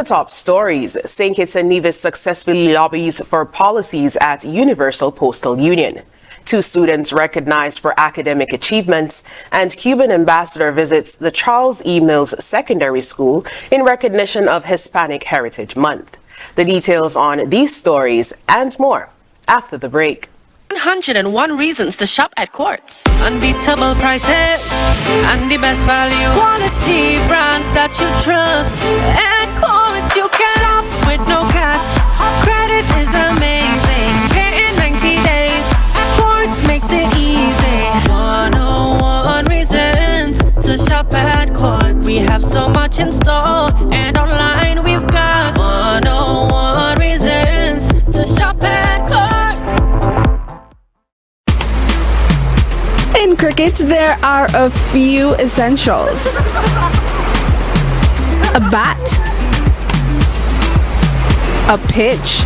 the top stories, St. Kitts and Nevis successfully lobbies for policies at Universal Postal Union. 2 students recognized for academic achievements, and Cuban ambassador visits the Charles E. Mills Secondary School in recognition of Hispanic Heritage Month. The details on these stories and more after the break. 101 reasons to shop at Quartz. Unbeatable prices and the best value. Quality brands that you trust. At Quartz you can shop with no cash. Credit is amazing. Pay in 90 days. Quartz makes it easy. 101 reasons to shop at Quartz. We have so much in store, and online we've got 101 reasons to shop at Quartz. In cricket, there are a few essentials. A bat, a pitch,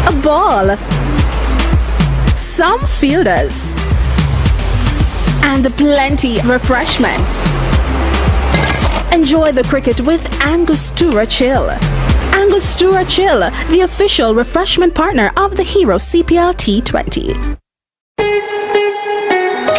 a ball, some fielders, and plenty of refreshments. Enjoy the cricket with Angostura Chill. Angostura Chill, the official refreshment partner of the Hero CPL T20.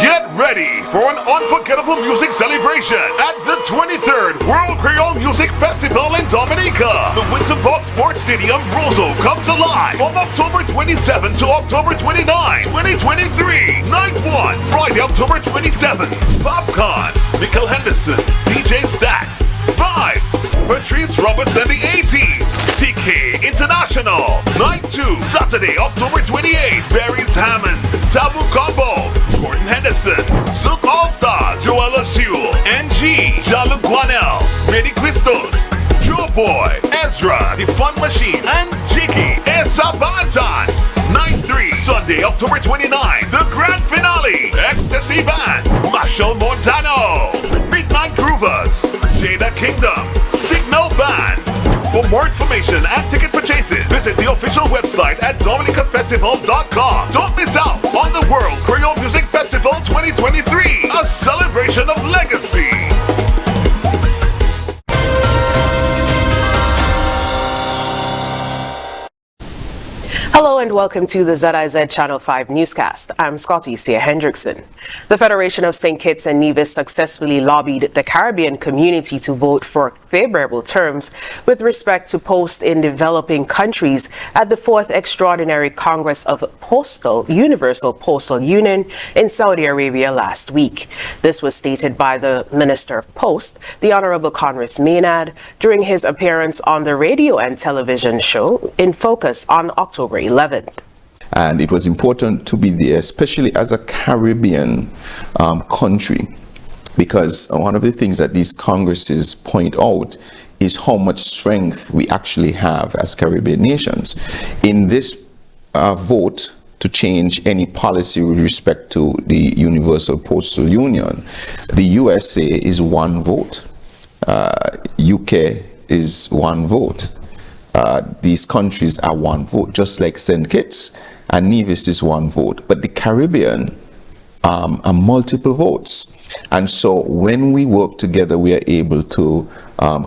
Get ready for an unforgettable music celebration at the 23rd World Creole Music Festival in Dominica. The Winter Park Sports Stadium, Roseau, comes alive from October 27 to October 29, 2023. Night 1, Friday, October 27th. Popcorn, Michael Henderson, DJ Stacks, Vibe, Patrice Roberts and the A-Team, TK International. Night 2, Saturday, October 28th. Barry's Hammond, Tabu Combo, Gordon Henderson, Silk All-Stars, Joella Sewell, NG, Jalu Guanel, Medi Christos, Joe Boy, Ezra, The Fun Machine, and Jiggy Esa Bantan. Night 3, Sunday, October 29th, the grand finale, Ecstasy Band, Marshall Montano, Midnight Groovers, Jada Kingdom, Signal Band. For more information and ticket purchases, visit the official website at dominicafestival.com. Don't miss out on the World Creole Music Festival 2023, a celebration of legacy. Hello and welcome to the ZIZ Channel 5 newscast. I'm Scotty Sia Hendrickson. The Federation of St. Kitts and Nevis successfully lobbied the Caribbean community to vote for favorable terms with respect to post in developing countries at the 4th Extraordinary Congress of Postal, Universal Postal Union in Saudi Arabia last week. This was stated by the Minister of Post, the Honorable Congress Maynard, during his appearance on the radio and television show In Focus on October 11th. And it was important to be there, especially as a Caribbean country, because one of the things that these congresses point out is how much strength we actually have as Caribbean nations. In this vote to change any policy with respect to the Universal Postal Union, the USA is 1 vote, UK is 1 vote. These countries are 1 vote, just like St. Kitts and Nevis is 1 vote. But the Caribbean are multiple votes. And so when we work together, we are able to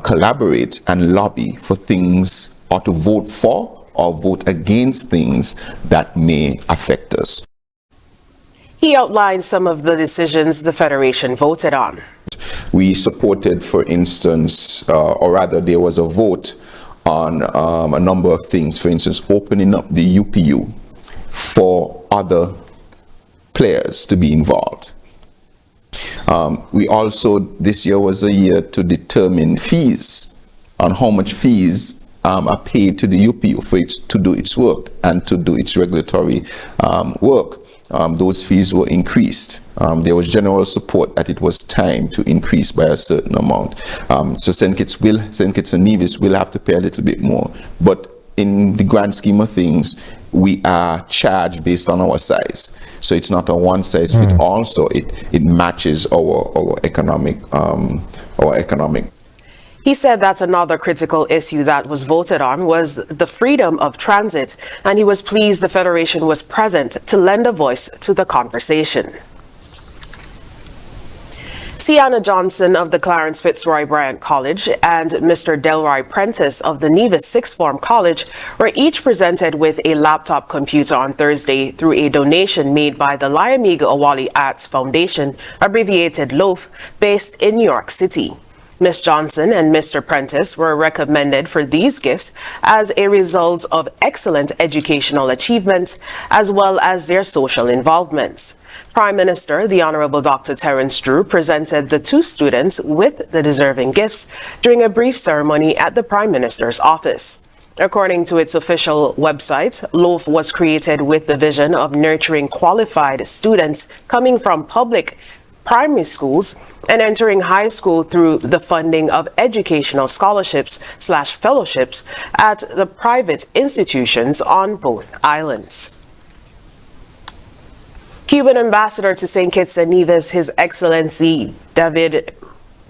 collaborate and lobby for things, or to vote for or vote against things that may affect us. He outlined some of the decisions the Federation voted on. We supported, for instance, or rather there was a vote on a number of things. For instance, opening up the UPU for other players to be involved. We also, this year was a year to determine fees, on how much fees are paid to the UPU for it to do its work and to do its regulatory work. Those fees were increased. There was general support that it was time to increase by a certain amount. So St. Kitts and Nevis will have to pay a little bit more. But in the grand scheme of things, we are charged based on our size. So it's not a one-size-fits-all. So it matches our economic. He said that another critical issue that was voted on was the freedom of transit, and he was pleased the Federation was present to lend a voice to the conversation. Sienna Johnson of the Clarence Fitzroy Bryant College and Mr. Delroy Prentice of the Nevis Sixth Form College were each presented with a laptop computer on Thursday through a donation made by the Lyamiga Awali Arts Foundation, abbreviated LOAF, based in New York City. Ms. Johnson and Mr. Prentice were recommended for these gifts as a result of excellent educational achievements as well as their social involvements. Prime Minister, the Honorable Dr. Terence Drew, presented the two students with the deserving gifts during a brief ceremony at the Prime Minister's office. According to its official website, LOAF was created with the vision of nurturing qualified students coming from public primary schools and entering high school through the funding of educational scholarships/fellowships at the private institutions on both islands. Cuban ambassador to St. Kitts and Nevis, His Excellency David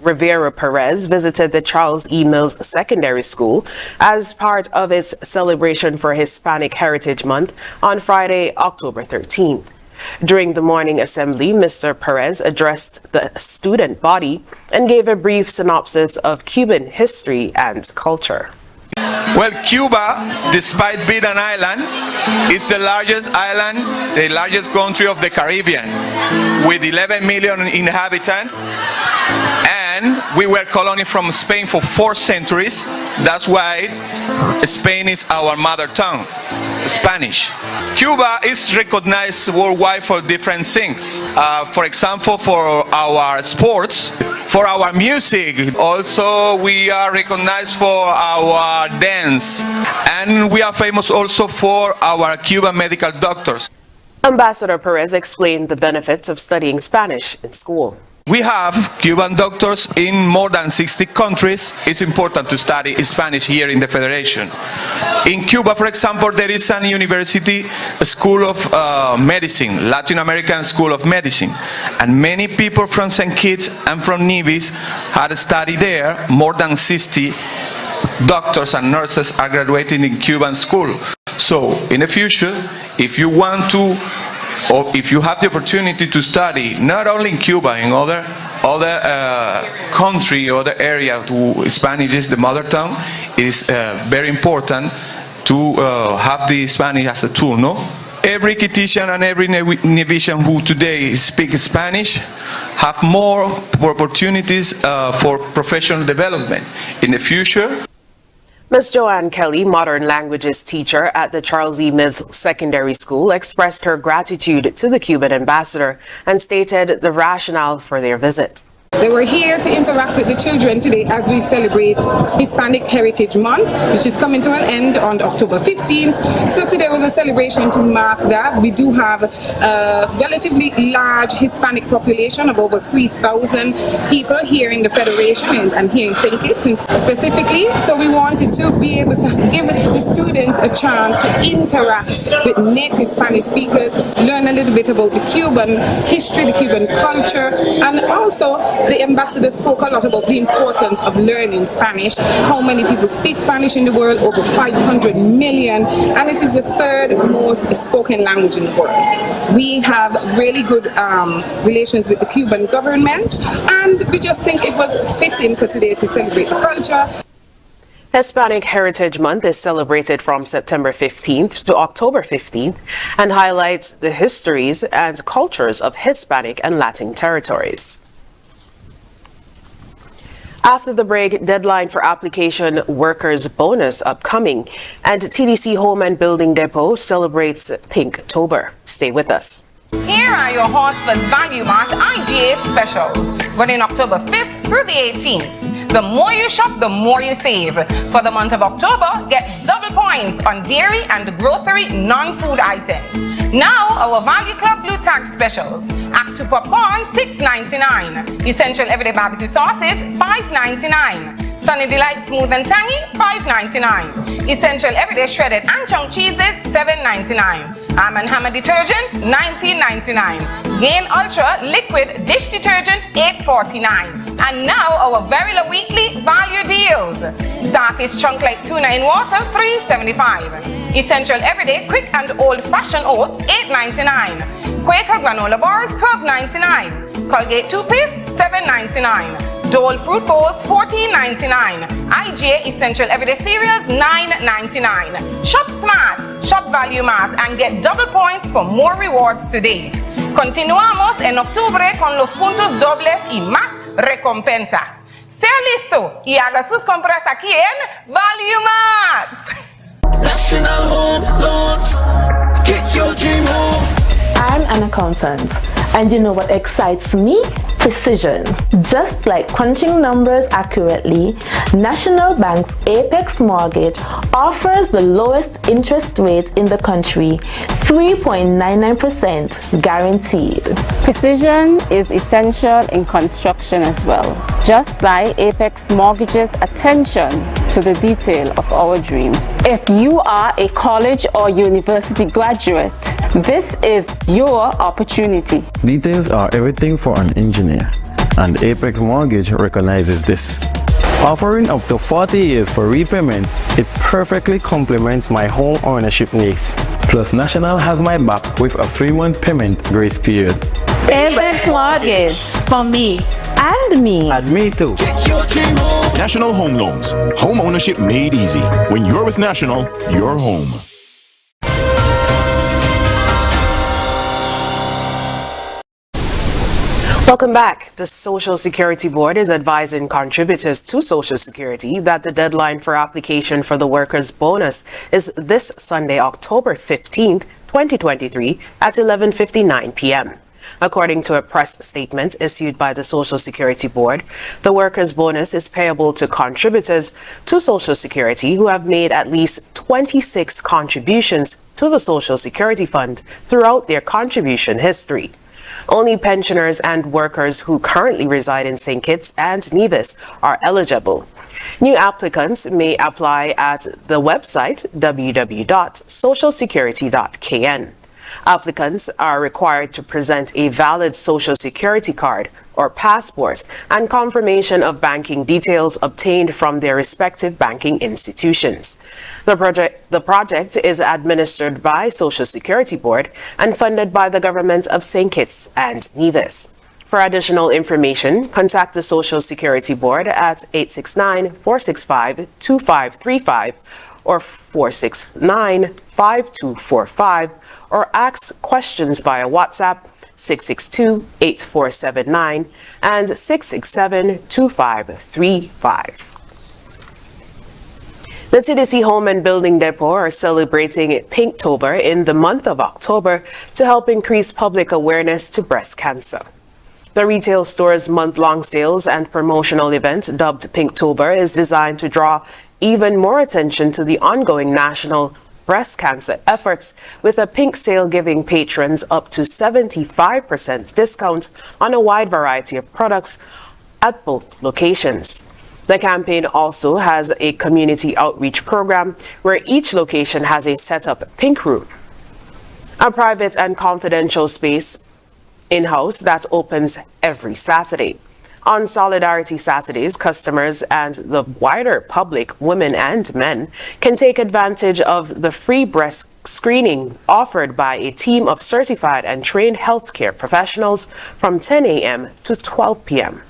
Rivera Perez, visited the Charles E. Mills Secondary School as part of its celebration for Hispanic Heritage Month on Friday, October 13th. During the morning assembly, Mr. Perez addressed the student body and gave a brief synopsis of Cuban history and culture. Well, Cuba, despite being an island, is the largest island, the largest country of the Caribbean, with 11 million inhabitants. And we were colony from Spain for 4 centuries. That's why Spain is our mother tongue, Spanish. Cuba is recognized worldwide for different things. For example, for our sports, for our music. Also, we are recognized for our dance. And we are famous also for our Cuban medical doctors. Ambassador Perez explained the benefits of studying Spanish in school. We have Cuban doctors in more than 60 countries. It's important to study Spanish here in the Federation. In Cuba, for example, there is a university, a school of medicine, Latin American School of Medicine. And many people from St. Kitts and from Nevis had studied there. More than 60 doctors and nurses are graduating in Cuban school. So, in the future, if you want to or if you have the opportunity to study, not only in Cuba, in other country, other area, Spanish is the mother tongue, it is very important to have the Spanish as a tool, no? Every Kittitian and every Nevisian who today speaks Spanish have more opportunities for professional development in the future. Ms. Joanne Kelly, modern languages teacher at the Charles E. Mills Secondary School, expressed her gratitude to the Cuban ambassador and stated the rationale for their visit. They were here to interact with the children today as we celebrate Hispanic Heritage Month, which is coming to an end on October 15th. So today was a celebration to mark that. We do have a relatively large Hispanic population of over 3,000 people here in the Federation and here in St. Kitts specifically. So we wanted to be able to give the students a chance to interact with native Spanish speakers, learn a little bit about the Cuban history, the Cuban culture, and also the ambassador spoke a lot about the importance of learning Spanish, how many people speak Spanish in the world, over 500 million, and it is the 3rd most spoken language in the world. We have really good relations with the Cuban government, and we just think it was fitting for today to celebrate the culture. Hispanic Heritage Month is celebrated from September 15th to October 15th and highlights the histories and cultures of Hispanic and Latin territories. After the break, deadline for application workers' bonus upcoming, and TDC Home and Building Depot celebrates Pinktober. Stay with us. Here are your Horsford Value Mart IGA specials running October 5th through the 18th. The more you shop, the more you save. For the month of October, get double points on dairy and grocery non-food items. Now, our Value Club Blue Tag specials. Act 2 popcorn, $6.99. Essential Everyday Barbecue sauces, $5.99. Sunny Delight Smooth and Tangy, $5.99. Essential Everyday Shredded and Chunk Cheeses, $7.99. Arm & Hammer Detergent, $19.99. Gain Ultra Liquid Dish Detergent, $8.49. And now, our very low weekly value deals. Starfish Chunk Light Tuna in Water, $3.75. Essential Everyday Quick and Old-Fashioned Oats, $8.99. Quaker Granola Bars, $12.99. Colgate Toothpaste, $7.99. Dole Fruit Bowls, $14.99. IGA Essential Everyday Cereals, $9.99. Shop Smart, Shop Value Mart, and get double points for more rewards today. Continuamos en octubre con los puntos dobles y más recompensas. Sea listo y haga sus compras aquí en Value Mart. National Home Loans. Get your dream home. I'm an accountant, and you know what excites me? Precision. Just like crunching numbers accurately, National Bank's Apex Mortgage offers the lowest interest rate in the country, 3.99% guaranteed. Precision is essential in construction as well. Just like Apex Mortgage's attention to the detail of our dreams. If you are a college or university graduate, this is your opportunity. Details are everything for an engineer, and Apex Mortgage recognizes this. Offering up to 40 years for repayment, it perfectly complements my home ownership needs. Plus, National has my back with a 3-month payment grace period. Apex Mortgage for me and me. And me too. Get your dream home. National Home Loans. Home ownership made easy. When you're with National, you're home. Welcome back. The Social Security Board is advising contributors to Social Security that the deadline for application for the workers' bonus is this Sunday, October 15th, 2023 at 11:59 p.m. According to a press statement issued by the Social Security Board, the workers' bonus is payable to contributors to Social Security who have made at least 26 contributions to the Social Security Fund throughout their contribution history. Only pensioners and workers who currently reside in St. Kitts and Nevis are eligible. New applicants may apply at the website www.socialsecurity.kn. Applicants are required to present a valid Social Security card or passport and confirmation of banking details obtained from their respective banking institutions. The project is administered by Social Security Board and funded by the government of St. Kitts and Nevis. For additional information, contact the Social Security Board at 869-465-2535 or 469-5245 or ask questions via WhatsApp 662-8479 and 667-2535. The TDC Home and Building Depot are celebrating Pinktober in the month of October to help increase public awareness to breast cancer. The retail store's month-long sales and promotional event, dubbed Pinktober, is designed to draw even more attention to the ongoing national breast cancer efforts, with a pink sale giving patrons up to 75% discount on a wide variety of products at both locations. The campaign also has a community outreach program where each location has a set-up pink room, a private and confidential space in-house that opens every Saturday. On Solidarity Saturdays, customers and the wider public, women and men, can take advantage of the free breast screening offered by a team of certified and trained healthcare professionals from 10 a.m. to 12 p.m.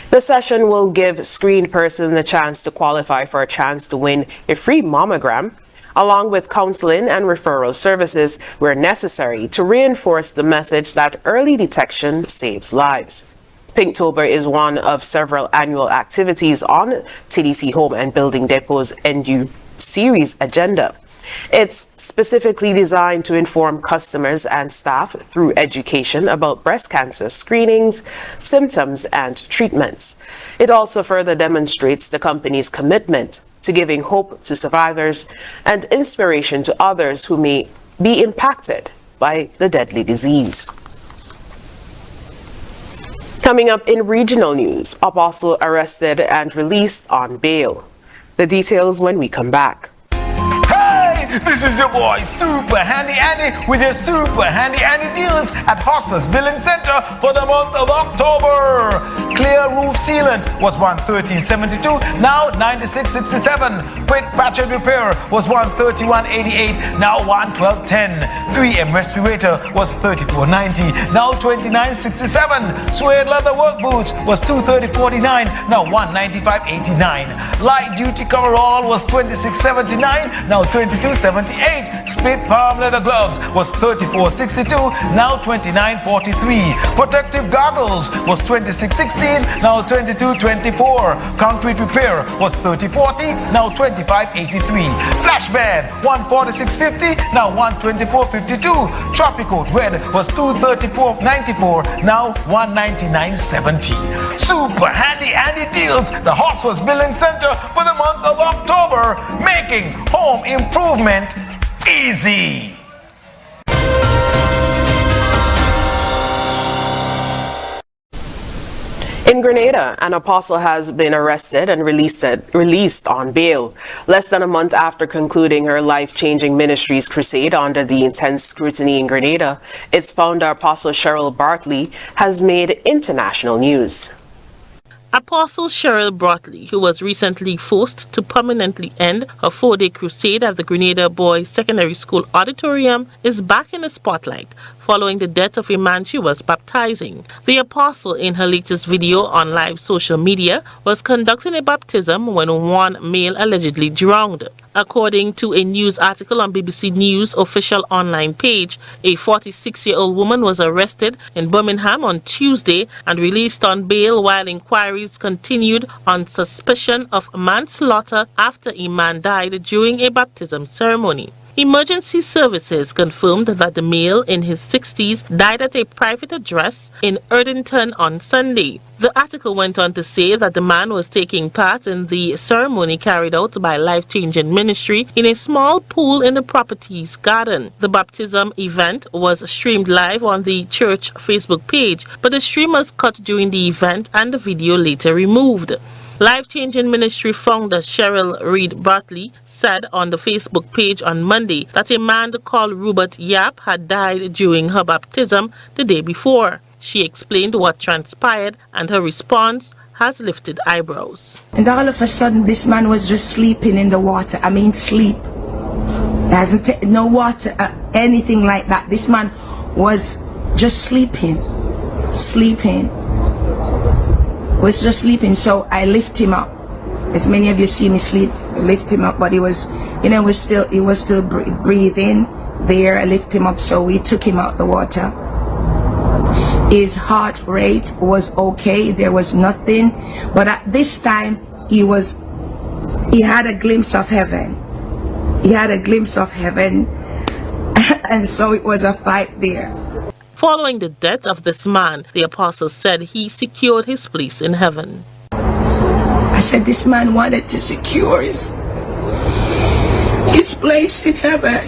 The session will give screened persons the chance to qualify for a chance to win a free mammogram, along with counseling and referral services where necessary to reinforce the message that early detection saves lives. Pinktober is one of several annual activities on TDC Home and Building Depot's NU series agenda. It's specifically designed to inform customers and staff through education about breast cancer screenings, symptoms, and treatments. It also further demonstrates the company's commitment to giving hope to survivors and inspiration to others who may be impacted by the deadly disease. Coming up in regional news, Postal arrested and released on bail. The details when we come back. Hey, This is your boy Super Handy Andy with your Super Handy Andy deals at Hospice Billing Center for the month of October. Clear roof sealant was $113.72, now $96.67. Quick patch and repair was $131.88, now $112.10. 3M respirator was $34.90, now $29.67. Suede leather work boots was $230.49, now $195.89. Light duty coverall was $26.79, now $22.78. Split palm leather gloves was $34.62, now $29.43. Protective goggles was $26.16, now $22.24. Concrete repair was $30.40, now $25.83. Flash band $146.50, now $124.52. Tropical red was $234.94, now $199.70. Super Handy Andy deals, the Hospice Billing Center for the month of October, making home improvement easy. In Grenada, an apostle has been arrested and released on bail. Less than a month after concluding her life-changing ministry's crusade under the intense scrutiny in Grenada, its founder, Apostle Cheryl Bartley, has made international news. Apostle Cheryl Bartley, who was recently forced to permanently end her 4-day crusade at the Grenada Boys Secondary School auditorium, is back in the spotlight following the death of a man she was baptizing. The apostle, in her latest video on live social media, was conducting a baptism when one male allegedly drowned. According to a news article on BBC News' official online page, a 46-year-old woman was arrested in Birmingham on Tuesday and released on bail while inquiries continued on suspicion of manslaughter after a man died during a baptism ceremony. Emergency services confirmed that the male in his 60s died at a private address in Erdington on Sunday. The article went on to say that the man was taking part in the ceremony carried out by Life Changing Ministry in a small pool in the property's garden. The baptism event was streamed live on the church Facebook page, but the stream was cut during the event and the video later removed. Life Changing Ministry founder Cheryl Reed Bartley said on the Facebook page on Monday that a man called Robert Yap had died during her baptism the day before. She explained what transpired, and her response has lifted eyebrows. And all of a sudden this man was just sleeping in the water. I mean sleep. There hasn't no water, anything like that. This man was just sleeping. Was just sleeping. So I lift him up. As many of you see me sleep, I lift him up, but he was still breathing there. I lift him up, so we took him out the water. His heart rate was okay, there was nothing, but at this time he had a glimpse of heaven. And so it was a fight there. Following the death of this man, the apostle said he secured his place in heaven. I said this man wanted to secure his place in heaven.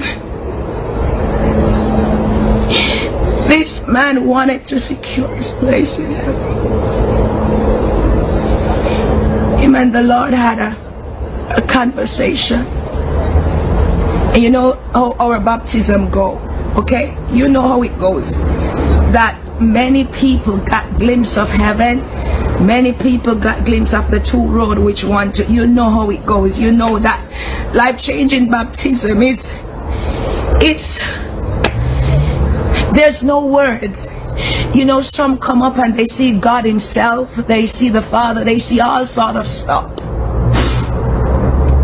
This man wanted to secure his place in heaven. Him and the Lord had a conversation. And you know how our baptism go, okay? You know how it goes. That many people got glimpse of heaven. Many people got glimpse of the two road which one to. You know how it goes. You know that life-changing baptism there's no words. You know, some come up and they see God himself, they see the Father, they see all sort of stuff.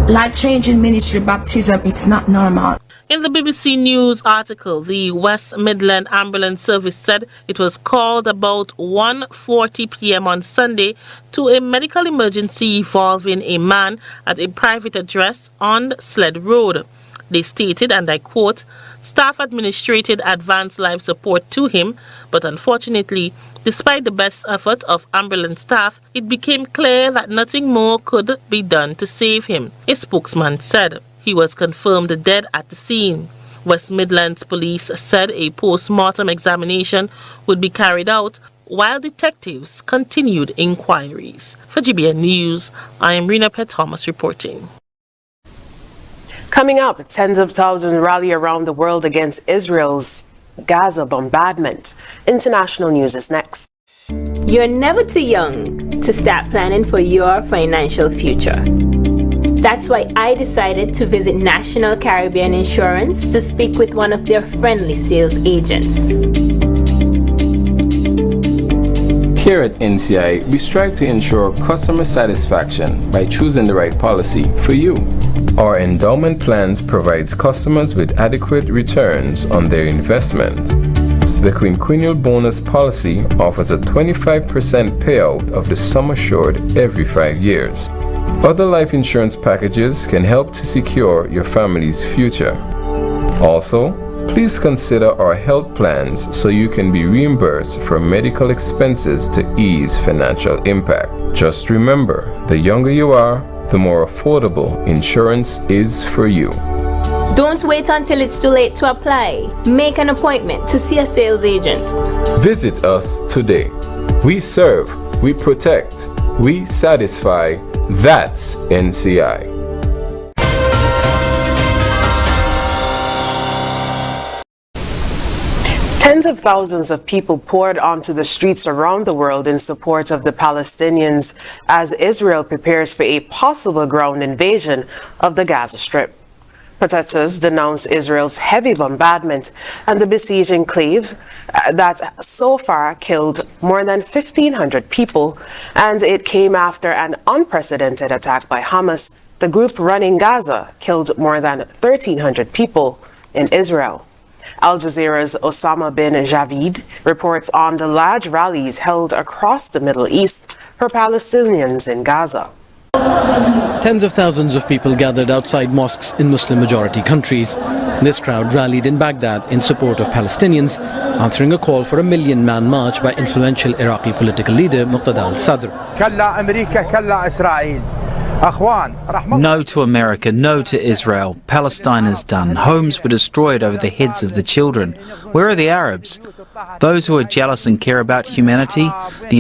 Life-changing ministry baptism, it's not normal. In the BBC News article, the West Midland Ambulance Service said it was called about 1:40 p.m. on Sunday to a medical emergency involving a man at a private address on Sled Road. They stated, and I quote, staff administrated advanced life support to him, but unfortunately, despite the best effort of ambulance staff, it became clear that nothing more could be done to save him, a spokesman said. He was confirmed dead at the scene. West Midlands Police said a post-mortem examination would be carried out while detectives continued inquiries. For GBN News, I am Rena Pett Thomas reporting. Coming up, tens of thousands rally around the world against Israel's Gaza bombardment. International news is next. You're never too young to start planning for your financial future. That's why I decided to visit National Caribbean Insurance to speak with one of their friendly sales agents. Here at NCI, we strive to ensure customer satisfaction by choosing the right policy for you. Our endowment plans provides customers with adequate returns on their investment. The quinquennial bonus policy offers a 25% payout of the sum assured every 5 years. Other life insurance packages can help to secure your family's future. Also, please consider our health plans so you can be reimbursed for medical expenses to ease financial impact. Just remember, the younger you are, the more affordable insurance is for you. Don't wait until it's too late to apply. Make an appointment to see a sales agent. Visit us today. We serve, we protect, we satisfy. That's NCI. Tens of thousands of people poured onto the streets around the world in support of the Palestinians as Israel prepares for a possible ground invasion of the Gaza Strip. Protesters denounced Israel's heavy bombardment and the besieged enclave that so far killed more than 1,500 people, and it came after an unprecedented attack by Hamas. The group running Gaza killed more than 1,300 people in Israel. Al Jazeera's Osama bin Javid reports on the large rallies held across the Middle East for Palestinians in Gaza. Tens of thousands of people gathered outside mosques in Muslim-majority countries. This crowd rallied in Baghdad in support of Palestinians, answering a call for a million-man march by influential Iraqi political leader Muqtada al-Sadr. No to America, no to Israel. Palestine is done. Homes were destroyed over the heads of the children. Where are the Arabs? Those who are jealous and care about humanity, the